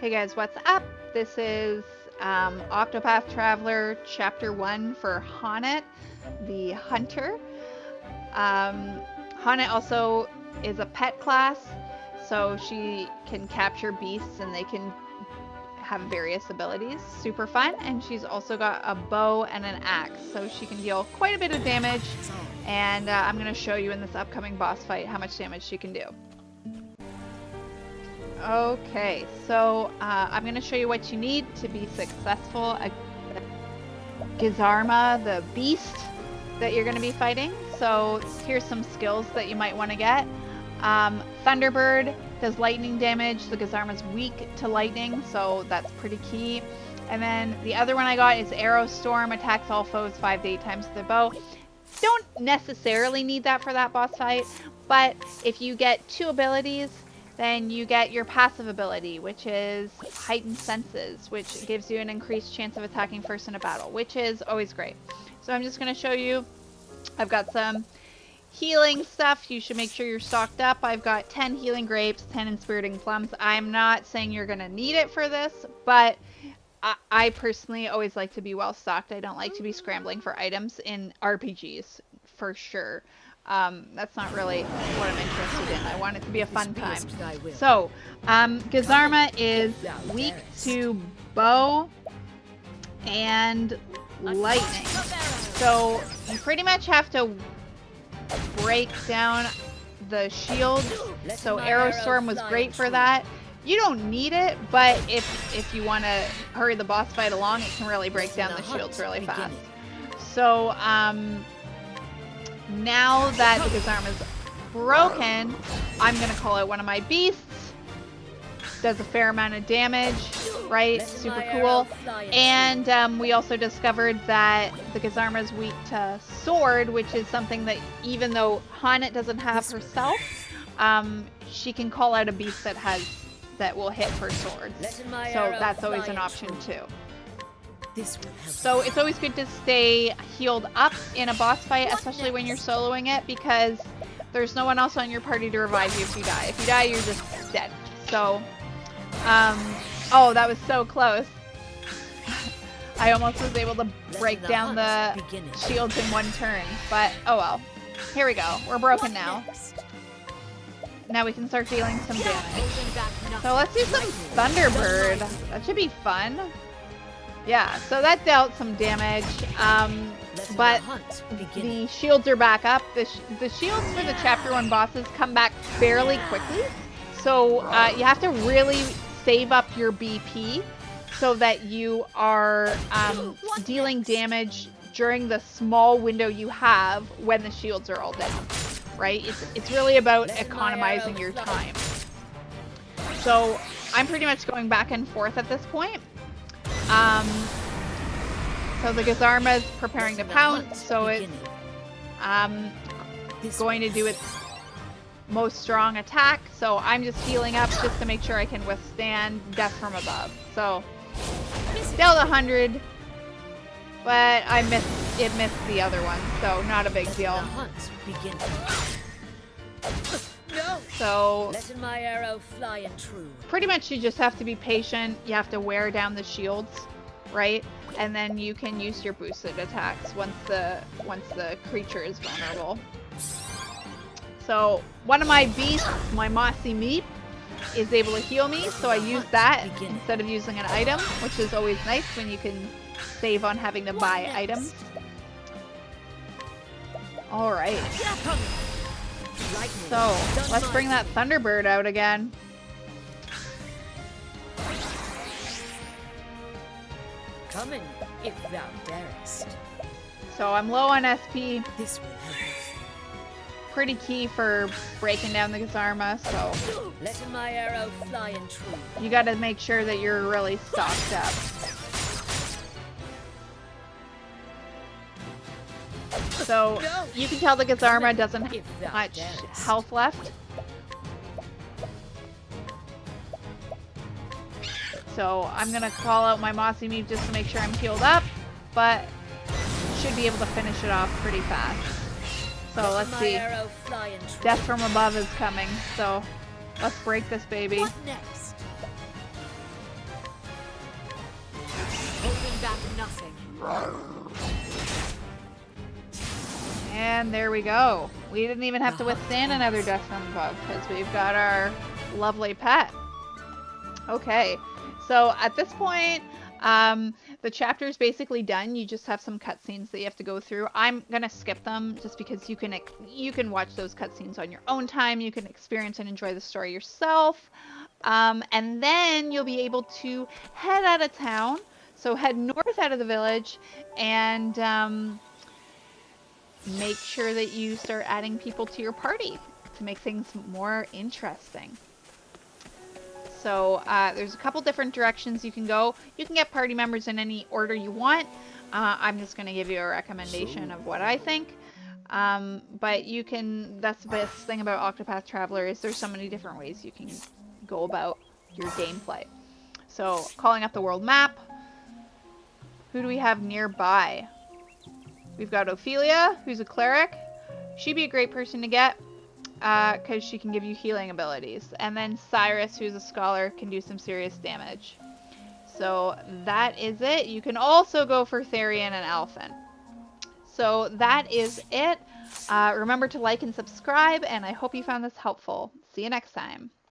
Hey guys, what's up? This is Octopath Traveler Chapter 1 for Haunted, the Hunter. Haunted also is a pet class, so she can capture beasts and they can have various abilities. Super fun, and she's also got a bow and an axe, so she can deal quite a bit of damage, and I'm going to show you in this upcoming boss fight how much damage she can do. Okay, so I'm going to show you what you need to be successful against Gizarma, the beast that you're going to be fighting. So here's some skills that you might want to get. Thunderbird does lightning damage. The Gizarma's weak to lightning, so that's pretty key. And then the other one I got is Arrow Storm, attacks all foes 5 to 8 times with the bow. Don't necessarily need that for that boss fight, but if you get 2 abilities, then you get your passive ability, which is Heightened Senses, which gives you an increased chance of attacking first in a battle, which is always great. So I'm just going to show you. I've got some healing stuff. You should make sure you're stocked up. I've got 10 healing grapes, 10 inspiriting plums. I'm not saying you're going to need it for this, but I personally always like to be well stocked. I don't like to be scrambling for items in RPGs, for sure. That's not really what I'm interested in. I want it to be a fun time. So, Gizarma is weak to bow and lightning. So, you pretty much have to break down the shields. So, Arrow Storm was great for that. You don't need it, but if you want to hurry the boss fight along, it can really break down the shields really fast. So, now that the Gizarma is broken, I'm going to call out one of my beasts. Does a fair amount of damage, right? Super cool. And we also discovered that the Gizarma is weak to sword, which is something that even though Haunted doesn't have herself, she can call out a beast that will hit her swords. So that's always an option too. So it's always good to stay healed up in a boss fight, especially when you're soloing it, because there's no one else on your party to revive you if you die. If you die, you're just dead. So, oh, that was so close. I almost was able to break down the shields in one turn, but oh well. Here we go. We're broken now. Now we can start dealing some damage. So let's do some Thunderbird. That should be fun. Yeah, so that dealt some damage, but the shields are back up. The shields for the Chapter 1 bosses come back fairly quickly, so you have to really save up your BP so that you are dealing damage during the small window you have when the shields are all down, right? It's really about economizing your time. So I'm pretty much going back and forth at this point. So the Gizarma is preparing to pounce, so it's going to do its most strong attack. So I'm just healing up just to make sure I can withstand death from above. So dealt 100, but it missed the other one, so not a big deal. So pretty much you just have to be patient. You have to wear down the shields, right? And then you can use your boosted attacks once the creature is vulnerable. So one of my beasts, my Mossy Meep, is able to heal me, so I use that instead of using an item, which is always nice when you can save on having to buy items. Alright. So, let's bring that Thunderbird out again. Come in, if thou darest. So I'm low on SP. This will help. Pretty key for breaking down the Gizarma, so Let my arrow fly and true. You gotta make sure that you're really stocked up. So you can tell the Gizarma doesn't have much health left. So I'm gonna call out my Mossy Meep just to make sure I'm healed up, but should be able to finish it off pretty fast. So let's see. Death from above is coming, so let's break this baby. What next? nothing. And there we go. We didn't even have to withstand another death from above because we've got our lovely pet. Okay, so at this point, the chapter is basically done. You just have some cutscenes that you have to go through. I'm gonna skip them just because you can watch those cutscenes on your own time. You can experience and enjoy the story yourself, and then you'll be able to head out of town. So head north out of the village and make sure that you start adding people to your party to make things more interesting. So there's a couple different directions you can go. You can get party members in any order you want. I'm just going to give you a recommendation of what I think. But you can, that's the best thing about Octopath Traveler is there's so many different ways you can go about your gameplay. So calling up the world map. Who do we have nearby? We've got Ophelia, who's a cleric. She'd be a great person to get because she can give you healing abilities. And then Cyrus, who's a scholar, can do some serious damage. So that is it. You can also go for Therian and Alphen. So that is it. Remember to like and subscribe, and I hope you found this helpful. See you next time.